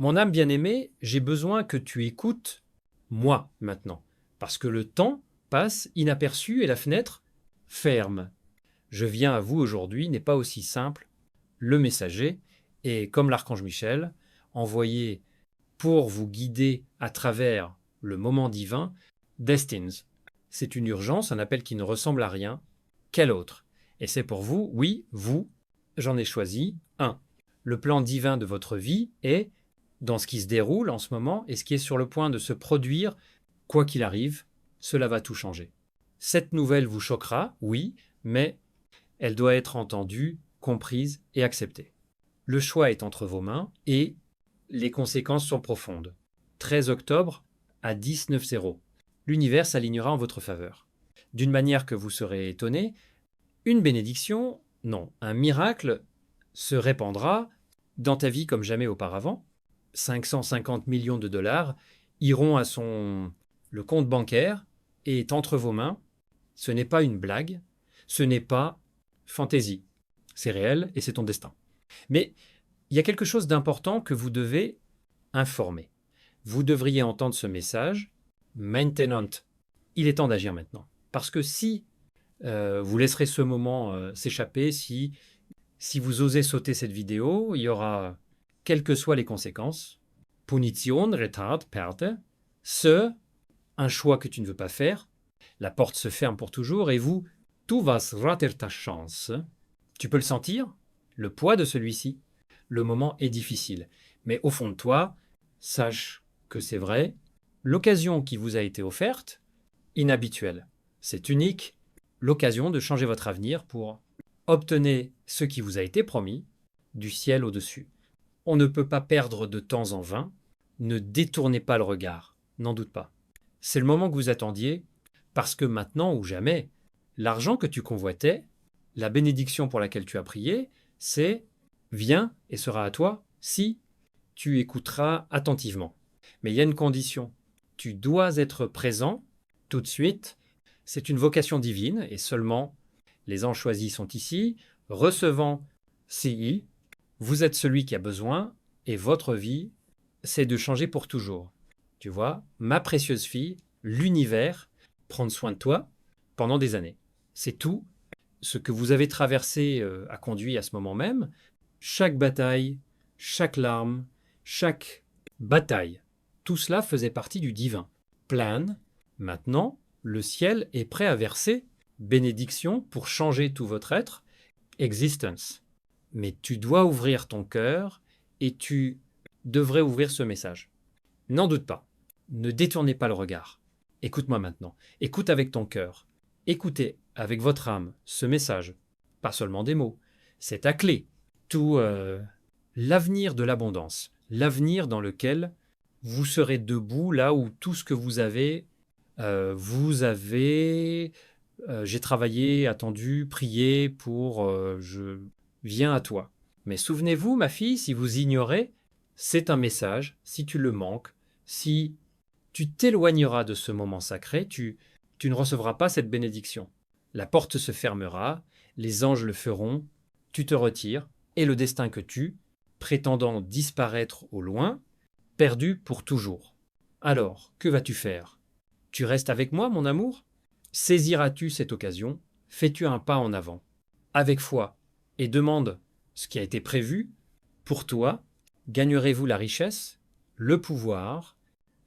Mon âme bien-aimée, j'ai besoin que tu écoutes moi maintenant, parce que le temps passe inaperçu et la fenêtre ferme. Je viens à vous aujourd'hui n'est pas aussi simple. Le messager est, comme l'archange Michel, envoyé pour vous guider à travers le moment divin, Destines. C'est une urgence, un appel qui ne ressemble à rien. Quel autre? Et c'est pour vous, oui, vous, j'en ai choisi un. Le plan divin de votre vie est dans ce qui se déroule en ce moment et ce qui est sur le point de se produire, quoi qu'il arrive, cela va tout changer. Cette nouvelle vous choquera, oui, mais elle doit être entendue, comprise et acceptée. Le choix est entre vos mains et les conséquences sont profondes. 13 octobre à 10-9-0. L'univers s'alignera en votre faveur. D'une manière que vous serez étonné, une bénédiction, non, un miracle se répandra dans ta vie comme jamais auparavant. 550 millions de dollars iront à le compte bancaire et est entre vos mains. Ce n'est pas une blague, ce n'est pas fantaisie. C'est réel et c'est ton destin. Mais il y a quelque chose d'important que vous devez informer. Vous devriez entendre ce message maintenant. Il est temps d'agir maintenant. Parce que si vous laisserez ce moment s'échapper, si vous osez sauter cette vidéo, il y aura, quelles que soient les conséquences, punition, retard, perte, un choix que tu ne veux pas faire, la porte se ferme pour toujours et tu vas rater ta chance. Tu peux le sentir, le poids de celui-ci. Le moment est difficile. Mais au fond de toi, sache que c'est vrai. L'occasion qui vous a été offerte, inhabituelle, c'est unique. L'occasion de changer votre avenir pour obtenir ce qui vous a été promis du ciel au-dessus. On ne peut pas perdre de temps en vain. Ne détournez pas le regard, n'en doute pas. C'est le moment que vous attendiez, parce que maintenant ou jamais, l'argent que tu convoitais, la bénédiction pour laquelle tu as prié, c'est viens et sera à toi si tu écouteras attentivement. Mais il y a une condition. Tu dois être présent tout de suite. C'est une vocation divine et seulement les anges choisis sont ici, recevant CI. Vous êtes celui qui a besoin et votre vie, c'est de changer pour toujours. Tu vois, ma précieuse fille, l'univers, prendre soin de toi pendant des années. C'est tout. Ce que vous avez traversé a conduit à ce moment même. Chaque bataille, chaque larme, chaque bataille, tout cela faisait partie du divin. Plan, maintenant, le ciel est prêt à verser bénédiction pour changer tout votre être, existence. Mais tu dois ouvrir ton cœur et tu devrais ouvrir ce message. N'en doute pas. Ne détournez pas le regard. Écoute-moi maintenant. Écoute avec ton cœur. Écoutez avec votre âme ce message. Pas seulement des mots. C'est ta clé. Tout l'avenir de l'abondance. L'avenir dans lequel vous serez debout là où tout ce que vous avez, j'ai travaillé, attendu, prié pour, je viens à toi. Mais souvenez-vous, ma fille, si vous ignorez, c'est un message. Si tu le manques, si tu t'éloigneras de ce moment sacré, tu ne recevras pas cette bénédiction. La porte se fermera, les anges le feront, tu te retires, et le destin que tu, prétendant disparaître au loin, perdu pour toujours. Alors, que vas-tu faire? Tu restes avec moi, mon amour? Saisiras-tu cette occasion? Fais-tu un pas en avant? Avec foi, et demande ce qui a été prévu pour toi. Gagnerez-vous la richesse, le pouvoir,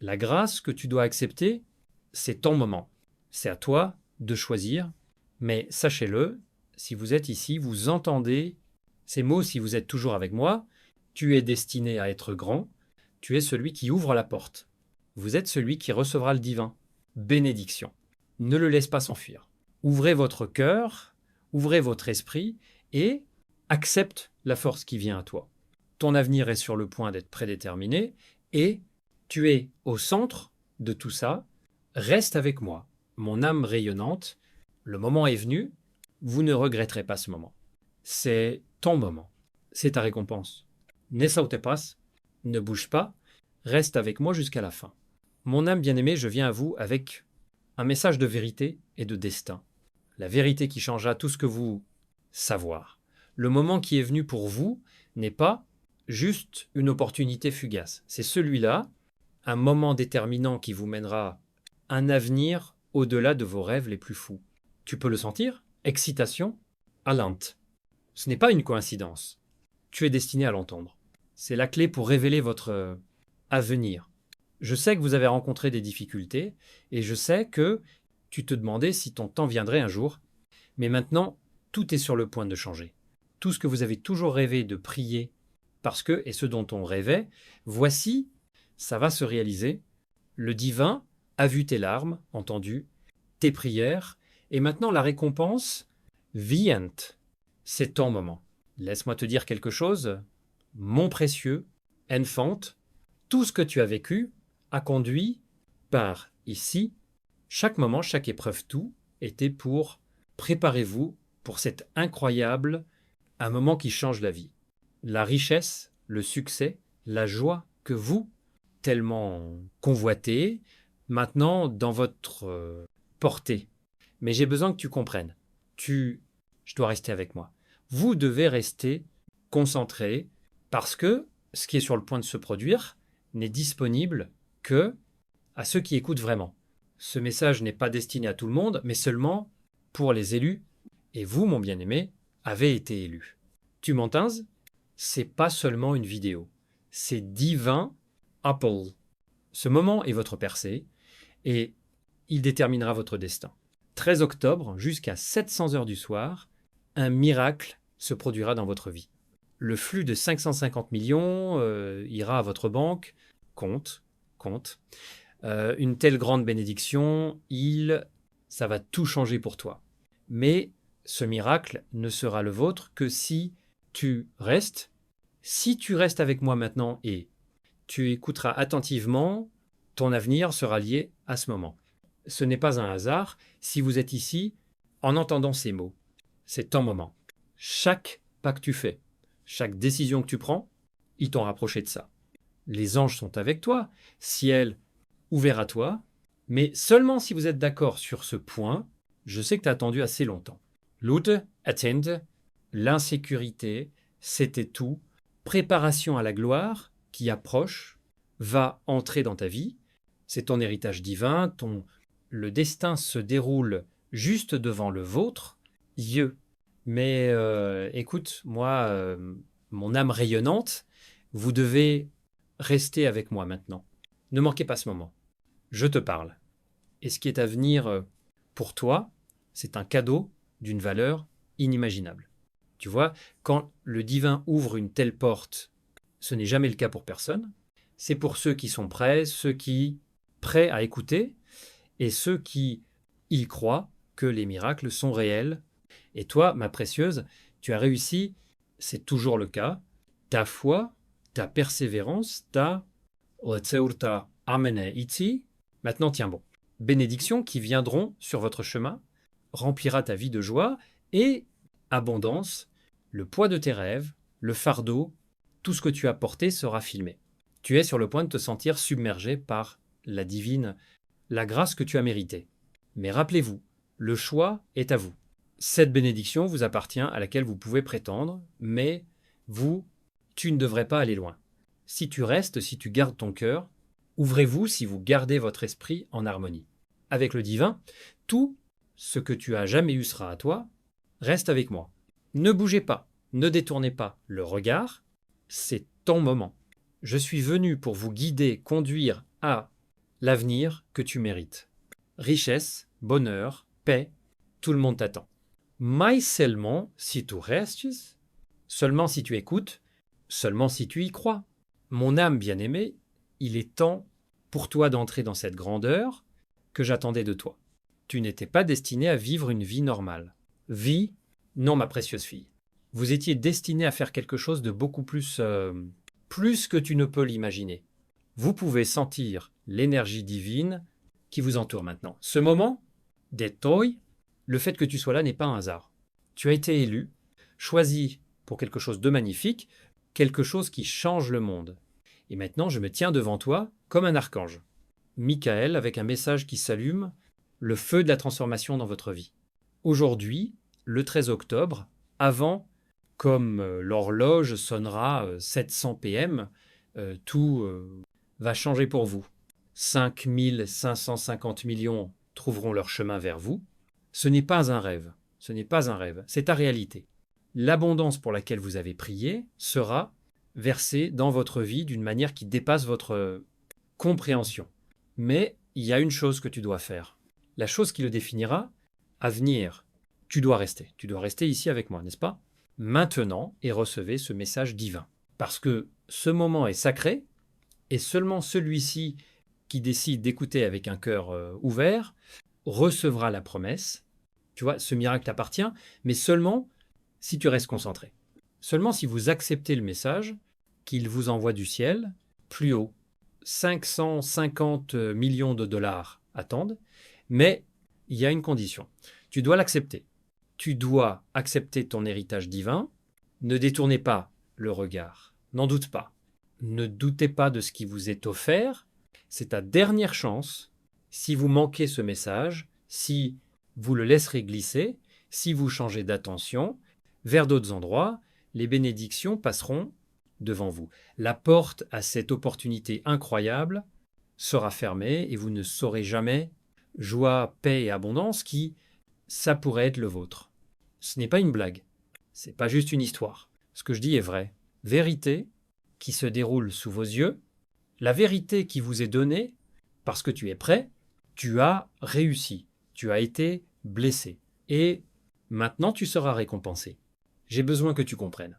la grâce que tu dois accepter? C'est ton moment. C'est à toi de choisir. Mais sachez-le, si vous êtes ici, vous entendez ces mots, si vous êtes toujours avec moi, tu es destiné à être grand, tu es celui qui ouvre la porte. Vous êtes celui qui recevra le divin. Bénédiction. Ne le laisse pas s'enfuir. Ouvrez votre cœur, ouvrez votre esprit et accepte la force qui vient à toi. Ton avenir est sur le point d'être prédéterminé et tu es au centre de tout ça. Reste avec moi, mon âme rayonnante. Le moment est venu, vous ne regretterez pas ce moment. C'est ton moment, c'est ta récompense. Ne saute pas, ne bouge pas, reste avec moi jusqu'à la fin. Mon âme bien-aimée, je viens à vous avec un message de vérité et de destin. La vérité qui changera tout ce que vous savoir. Le moment qui est venu pour vous n'est pas juste une opportunité fugace. C'est celui-là, un moment déterminant qui vous mènera à un avenir au-delà de vos rêves les plus fous. Tu peux le sentir? Excitation, allant. Ce n'est pas une coïncidence. Tu es destiné à l'entendre. C'est la clé pour révéler votre avenir. Je sais que vous avez rencontré des difficultés et je sais que tu te demandais si ton temps viendrait un jour. Mais maintenant, tout est sur le point de changer. Tout ce que vous avez toujours rêvé de prier, parce que, et ce dont on rêvait, voici, ça va se réaliser. Le divin a vu tes larmes, entendu, tes prières, et maintenant la récompense, vient. C'est ton moment. Laisse-moi te dire quelque chose. Mon précieux, enfant, tout ce que tu as vécu a conduit par ici. Chaque moment, chaque épreuve, tout était pour préparez-vous pour cet incroyable, un moment qui change la vie. La richesse, le succès, la joie que vous, tellement convoitez, maintenant dans votre portée. Mais j'ai besoin que tu comprennes. Je dois rester avec moi. Vous devez rester concentré parce que ce qui est sur le point de se produire n'est disponible que à ceux qui écoutent vraiment. Ce message n'est pas destiné à tout le monde, mais seulement pour les élus. Et vous, mon bien-aimé, avez été élu. Tu m'entends? C'est pas seulement une vidéo. C'est divin Apple. Ce moment est votre percée et il déterminera votre destin. 13 octobre jusqu'à 700 heures du soir, un miracle se produira dans votre vie. Le flux de 550 millions ira à votre banque. Compte. Une telle grande bénédiction, ça va tout changer pour toi. Mais ce miracle ne sera le vôtre que si tu restes. Si tu restes avec moi maintenant et tu écouteras attentivement, ton avenir sera lié à ce moment. Ce n'est pas un hasard si vous êtes ici en entendant ces mots. C'est ton moment. Chaque pas que tu fais, chaque décision que tu prends, ils t'ont rapproché de ça. Les anges sont avec toi, ciel ouvert à toi, mais seulement si vous êtes d'accord sur ce point. Je sais que tu as attendu assez longtemps. Lute, attend, l'insécurité, c'était tout. Préparation à la gloire qui approche, va entrer dans ta vie. C'est ton héritage divin, le destin se déroule juste devant le vôtre, yeux. Mais écoute, moi, mon âme rayonnante, vous devez rester avec moi maintenant. Ne manquez pas ce moment. Je te parle. Et ce qui est à venir pour toi, c'est un cadeau d'une valeur inimaginable. Tu vois, quand le divin ouvre une telle porte, ce n'est jamais le cas pour personne. C'est pour ceux qui sont prêts, prêts à écouter, et ceux qui y croient que les miracles sont réels. Et toi, ma précieuse, tu as réussi, c'est toujours le cas. Ta foi, ta persévérance, maintenant tiens bon. Bénédictions qui viendront sur votre chemin, remplira ta vie de joie et abondance. Le poids de tes rêves, le fardeau, tout ce que tu as porté sera filmé. Tu es sur le point de te sentir submergé par la divine, la grâce que tu as méritée. Mais rappelez-vous, le choix est à vous. Cette bénédiction vous appartient, à laquelle vous pouvez prétendre, mais tu ne devrais pas aller loin. Si tu restes, si tu gardes ton cœur, ouvrez-vous si vous gardez votre esprit en harmonie. Avec le divin, tout ce que tu as jamais eu sera à toi. Reste avec moi. Ne bougez pas, ne détournez pas le regard. C'est ton moment. Je suis venu pour vous guider, conduire à l'avenir que tu mérites. Richesse, bonheur, paix, tout le monde t'attend. Mais seulement si tu restes, seulement si tu écoutes, seulement si tu y crois. Mon âme bien-aimée, il est temps pour toi d'entrer dans cette grandeur que j'attendais de toi. Tu n'étais pas destiné à vivre une vie normale. Vie, non ma précieuse fille. Vous étiez destiné à faire quelque chose de beaucoup plus que tu ne peux l'imaginer. Vous pouvez sentir l'énergie divine qui vous entoure maintenant. Ce moment, des toy, le fait que tu sois là n'est pas un hasard. Tu as été élu, choisi pour quelque chose de magnifique, quelque chose qui change le monde. Et maintenant, je me tiens devant toi comme un archange. Michael, avec un message qui s'allume, le feu de la transformation dans votre vie. Aujourd'hui, le 13 octobre, avant comme l'horloge sonnera 700 PM, tout va changer pour vous. 5 550 millions trouveront leur chemin vers vous. Ce n'est pas un rêve, ce n'est pas un rêve, c'est ta réalité. L'abondance pour laquelle vous avez prié sera versée dans votre vie d'une manière qui dépasse votre compréhension. Mais il y a une chose que tu dois faire. La chose qui le définira, à venir, tu dois rester ici avec moi, n'est-ce pas? Maintenant, et recevez ce message divin. Parce que ce moment est sacré, et seulement celui-ci qui décide d'écouter avec un cœur ouvert recevra la promesse. Tu vois, ce miracle t'appartient, mais seulement si tu restes concentré. Seulement si vous acceptez le message qu'il vous envoie du ciel, plus haut. 550 millions de dollars attendent, mais il y a une condition. Tu dois l'accepter. Tu dois accepter ton héritage divin. Ne détournez pas le regard. N'en doute pas. Ne doutez pas de ce qui vous est offert. C'est ta dernière chance. Si vous manquez ce message, si vous le laisserez glisser, si vous changez d'attention vers d'autres endroits, les bénédictions passeront devant vous. La porte à cette opportunité incroyable sera fermée et vous ne saurez jamais joie, paix et abondance qui, ça pourrait être le vôtre. Ce n'est pas une blague. C'est pas juste une histoire. Ce que je dis est vrai. Vérité qui se déroule sous vos yeux, la vérité qui vous est donnée parce que tu es prêt, tu as réussi, tu as été blessé. Et maintenant tu seras récompensé. J'ai besoin que tu comprennes.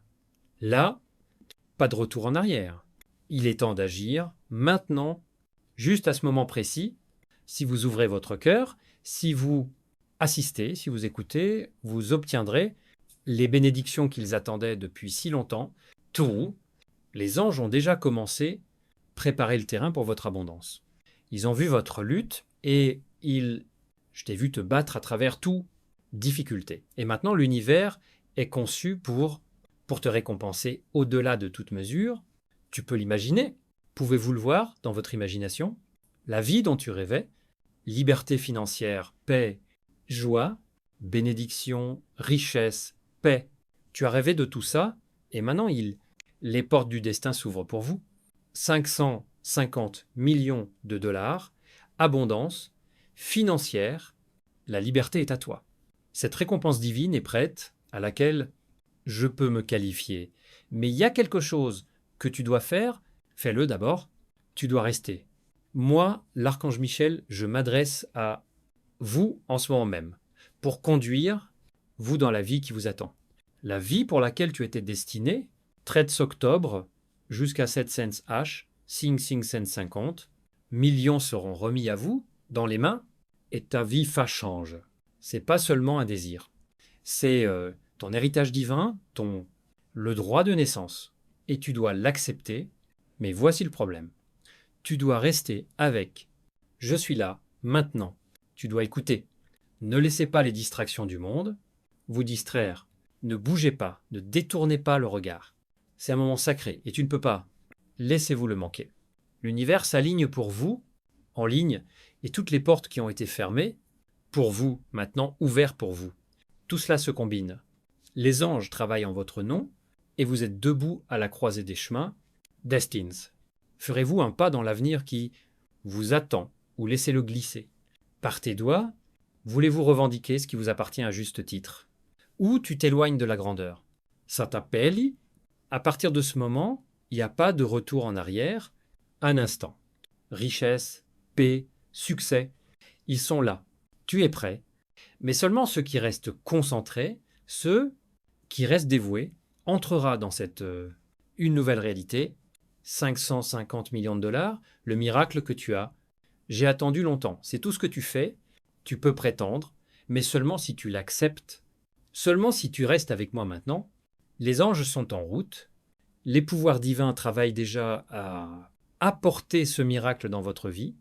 Là, pas de retour en arrière. Il est temps d'agir maintenant, juste à ce moment précis. Si vous ouvrez votre cœur, si vous assistez, si vous écoutez, vous obtiendrez les bénédictions qu'ils attendaient depuis si longtemps. Tout, les anges ont déjà commencé à préparer le terrain pour votre abondance. Ils ont vu votre lutte et je t'ai vu te battre à travers toute difficulté. Et maintenant, l'univers est conçu pour te récompenser au-delà de toute mesure. Tu peux l'imaginer. Pouvez-vous le voir dans votre imagination? La vie dont tu rêvais, liberté financière, paix, joie, bénédiction, richesse, paix. Tu as rêvé de tout ça et maintenant les portes du destin s'ouvrent pour vous. 550 millions de dollars, abondance financière, la liberté est à toi. Cette récompense divine est prête à laquelle je peux me qualifier. Mais il y a quelque chose que tu dois faire, fais-le d'abord, tu dois rester. Moi, l'archange Michel, je m'adresse à vous en ce moment même, pour conduire vous dans la vie qui vous attend. La vie pour laquelle tu étais destiné, 13 octobre jusqu'à 7 cents H, Sing Sing Sen 50, millions seront remis à vous, dans les mains, et ta vie change. C'est pas seulement un désir. C'est ton héritage divin, le droit de naissance. Et tu dois l'accepter, mais voici le problème. Tu dois rester avec « Je suis là, maintenant ». Tu dois écouter. Ne laissez pas les distractions du monde vous distraire. Ne bougez pas, ne détournez pas le regard. C'est un moment sacré et tu ne peux pas. Laissez-vous le manquer. L'univers s'aligne pour vous, en ligne, et toutes les portes qui ont été fermées, pour vous, maintenant ouvertes pour vous. Tout cela se combine. Les anges travaillent en votre nom et vous êtes debout à la croisée des chemins. Destines. Ferez-vous un pas dans l'avenir qui vous attend ou laissez-le glisser? Par tes doigts, voulez-vous revendiquer ce qui vous appartient à juste titre? Ou tu t'éloignes de la grandeur? Ça t'appelle. À partir de ce moment, il n'y a pas de retour en arrière. Un instant. Richesse, paix, succès, ils sont là. Tu es prêt. Mais seulement ceux qui restent concentrés, ceux qui restent dévoués, entrera dans cette une nouvelle réalité. 550 millions de dollars, le miracle que tu as. J'ai attendu longtemps. C'est tout ce que tu fais. Tu peux prétendre, mais seulement si tu l'acceptes. Seulement si tu restes avec moi maintenant. Les anges sont en route. Les pouvoirs divins travaillent déjà à apporter ce miracle dans votre vie.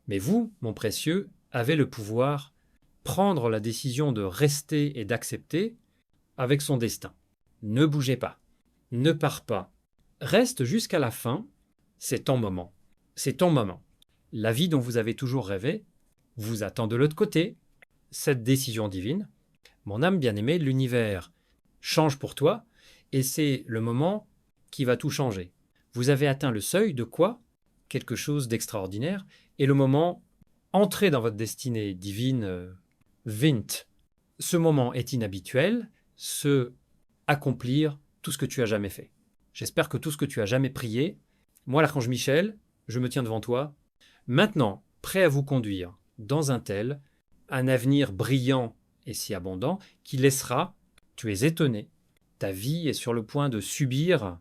Mais vous, mon précieux, avez le pouvoir prendre la décision de rester et d'accepter avec son destin. Ne bougez pas. Ne pars pas. Reste jusqu'à la fin. C'est ton moment. C'est ton moment. La vie dont vous avez toujours rêvé vous attend de l'autre côté. Cette décision divine, mon âme bien-aimée, l'univers change pour toi Et c'est le moment qui va tout changer. Vous avez atteint le seuil de quoi? Quelque chose d'extraordinaire. Et le moment, entrer dans votre destinée divine, Vint. Ce moment est inhabituel, se accomplir tout ce que tu as jamais fait. J'espère que tout ce que tu as jamais prié, moi l'archange Michel, je me tiens devant toi, maintenant prêt à vous conduire dans un avenir brillant et si abondant, qui laissera, tu es étonné, ta vie est sur le point de subir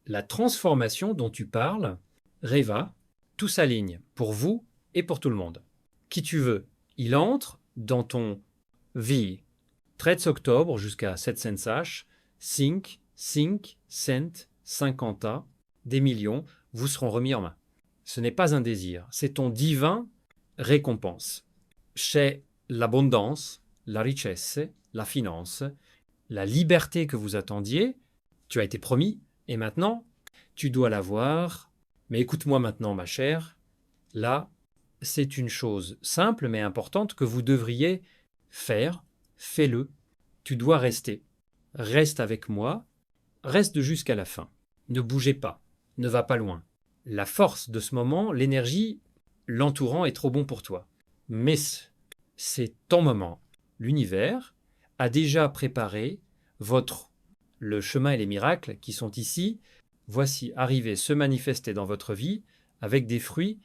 la transformation dont tu parles. Reva, tout s'aligne pour vous et pour tout le monde. Qui tu veux, il entre dans ton vie. 13 octobre jusqu'à 7 Sensach, 5, 100, 50, des millions vous seront remis en main. Ce n'est pas un désir, c'est ton divin récompense. Chez l'abondance, la richesse, la finance, la liberté que vous attendiez, tu as été promis, et maintenant, tu dois l'avoir. Mais écoute-moi maintenant, ma chère, là, c'est une chose simple mais importante que vous devriez faire. Fais-le. Tu dois rester. Reste avec moi. Reste jusqu'à la fin. Ne bougez pas. Ne va pas loin. La force de ce moment, l'énergie, l'entourant est trop bon pour toi. Mais c'est ton moment. L'univers a déjà préparé le chemin et les miracles qui sont ici. Voici arriver se manifester dans votre vie avec des fruits,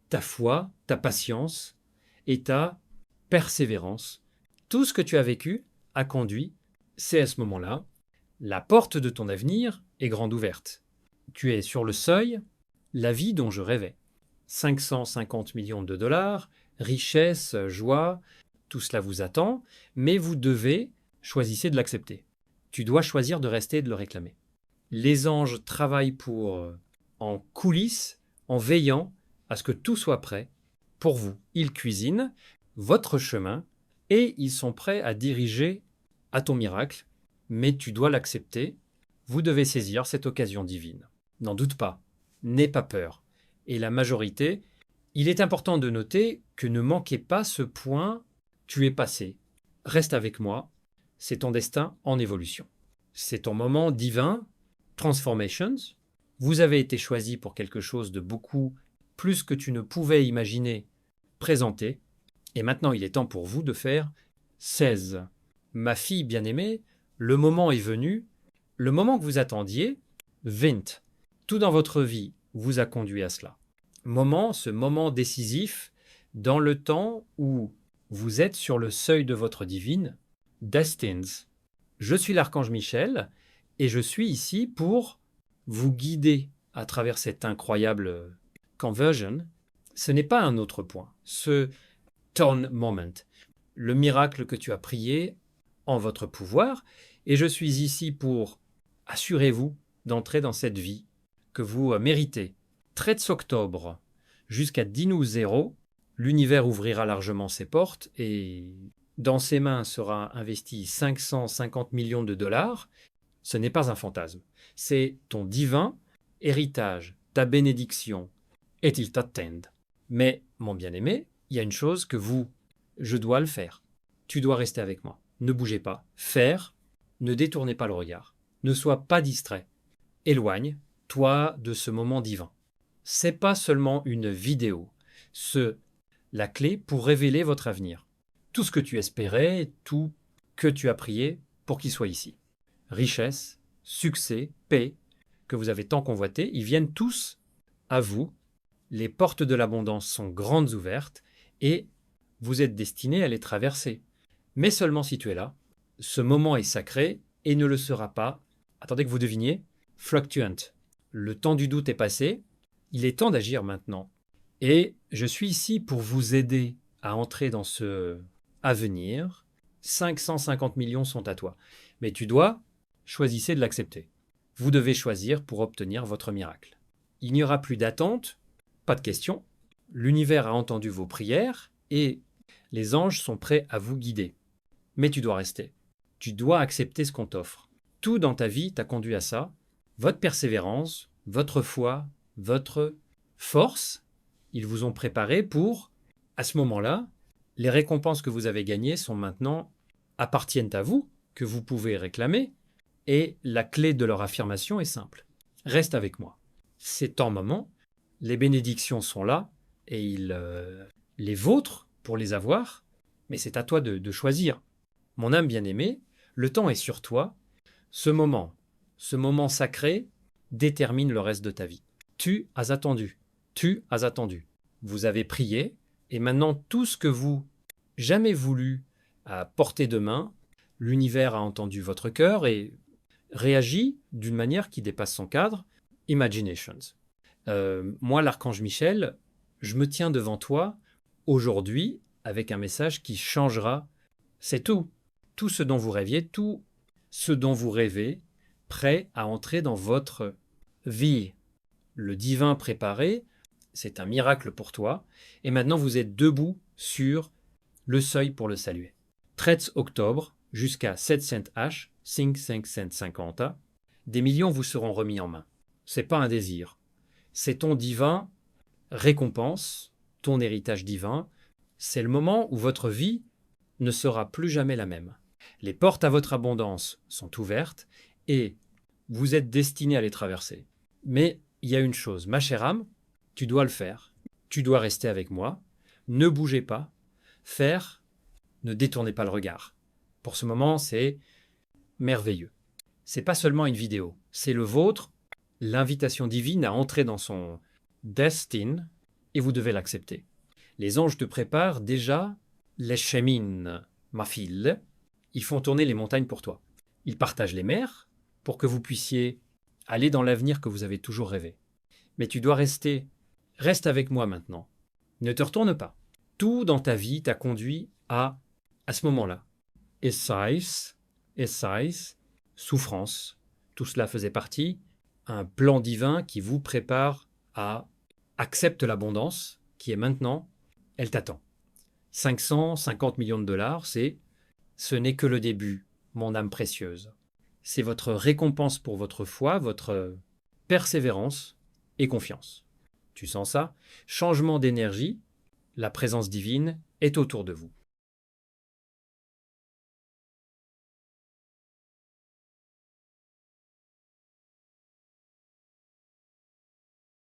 ta foi, ta patience et ta persévérance. Tout ce que tu as vécu a conduit, c'est à ce moment-là, la porte de ton avenir est grande ouverte. Tu es sur le seuil, la vie dont je rêvais. 550 millions de dollars, richesse, joie, tout cela vous attend, mais vous devez choisir de l'accepter. Tu dois choisir de rester et de le réclamer. Les anges travaillent en coulisses, en veillant à ce que tout soit prêt pour vous. Ils cuisinent votre chemin et ils sont prêts à diriger à ton miracle, mais tu dois l'accepter. Vous devez saisir cette occasion divine. N'en doute pas, n'aie pas peur. Et la majorité, il est important de noter que ne manquez pas ce point, tu es passé. Reste avec moi, c'est ton destin en évolution. C'est ton moment divin, transformations. Vous avez été choisi pour quelque chose de beaucoup plus que tu ne pouvais imaginer présenter. Et maintenant, il est temps pour vous de faire 16. Ma fille bien-aimée, le moment est venu, le moment que vous attendiez, 20. Tout dans votre vie vous a conduit à cela. Ce moment décisif, dans le temps où vous êtes sur le seuil de votre divine, Destins. Je suis l'archange Michel et je suis ici pour vous guider à travers cette incroyable conversion. Ce n'est pas un autre point. Ce turn moment, le miracle que tu as prié en votre pouvoir, et je suis ici pour assurez-vous d'entrer dans cette vie que vous méritez. 13 octobre jusqu'à 10-0, l'univers ouvrira largement ses portes et dans ses mains sera investi 550 millions de dollars. Ce n'est pas un fantasme, c'est ton divin héritage, ta bénédiction, et il t'attend. Mais, mon bien-aimé, il y a une chose je dois le faire. Tu dois rester avec moi. Ne bougez pas. Faire, ne détournez pas le regard. Ne sois pas distrait. Éloigne-toi de ce moment divin. C'est pas seulement une vidéo. La clé pour révéler votre avenir. Tout ce que tu espérais, tout que tu as prié pour qu'il soit ici. Richesse, succès, paix, que vous avez tant convoité, ils viennent tous à vous. Les portes de l'abondance sont grandes ouvertes et vous êtes destiné à les traverser. Mais seulement si tu es là. Ce moment est sacré et ne le sera pas, attendez que vous deviniez, fluctuant. Le temps du doute est passé, il est temps d'agir maintenant. Et je suis ici pour vous aider à entrer dans ce avenir. 550 millions sont à toi. Mais tu dois choisir de l'accepter. Vous devez choisir pour obtenir votre miracle. Il n'y aura plus d'attente, pas de question. L'univers a entendu vos prières et les anges sont prêts à vous guider. Mais tu dois rester. Tu dois accepter ce qu'on t'offre. Tout dans ta vie t'a conduit à ça. Votre persévérance, votre foi, votre force, ils vous ont préparé pour, à ce moment-là, les récompenses que vous avez gagnées appartiennent à vous, que vous pouvez réclamer, et la clé de leur affirmation est simple. Reste avec moi. C'est ton moment, les bénédictions sont là, et les vôtres pour les avoir, mais c'est à toi de choisir. Mon âme bien-aimée, le temps est sur toi. Ce moment sacré, détermine le reste de ta vie. Tu as attendu. Tu as attendu. Vous avez prié, et maintenant tout ce que vous jamais voulu à portée de main, l'univers a entendu votre cœur et réagit d'une manière qui dépasse son cadre. Imaginations. Moi, l'archange Michel, je me tiens devant toi aujourd'hui avec un message qui changera. C'est tout. Tout ce dont vous rêviez, tout ce dont vous rêvez, prêt à entrer dans votre vie. Le divin préparé, c'est un miracle pour toi. Et maintenant, vous êtes debout sur le seuil pour le saluer. 13 octobre jusqu'à 7 cents H, 550, des millions vous seront remis en main. C'est pas un désir. C'est ton divin récompense, ton héritage divin. C'est le moment où votre vie ne sera plus jamais la même. Les portes à votre abondance sont ouvertes et vous êtes destiné à les traverser. Mais il y a une chose, ma chère âme, tu dois le faire. Tu dois rester avec moi. Ne bougez pas. Faire, ne détournez pas le regard. Pour ce moment, c'est merveilleux. C'est pas seulement une vidéo, c'est le vôtre, l'invitation divine à entrer dans son destin et vous devez l'accepter. Les anges te préparent déjà les chemins, ma fille. Ils font tourner les montagnes pour toi. Ils partagent les mers pour que vous puissiez aller dans l'avenir que vous avez toujours rêvé. Mais tu dois rester. Reste avec moi maintenant. Ne te retourne pas. Tout dans ta vie t'a conduit à ce moment-là. Essaïs, souffrance. Tout cela faisait partie. Un plan divin qui vous prépare à accepte l'abondance qui est maintenant. Elle t'attend. 550 millions de dollars, ce n'est que le début, mon âme précieuse. C'est votre récompense pour votre foi, votre persévérance et confiance. Tu sens ça? Changement d'énergie, la présence divine est autour de vous.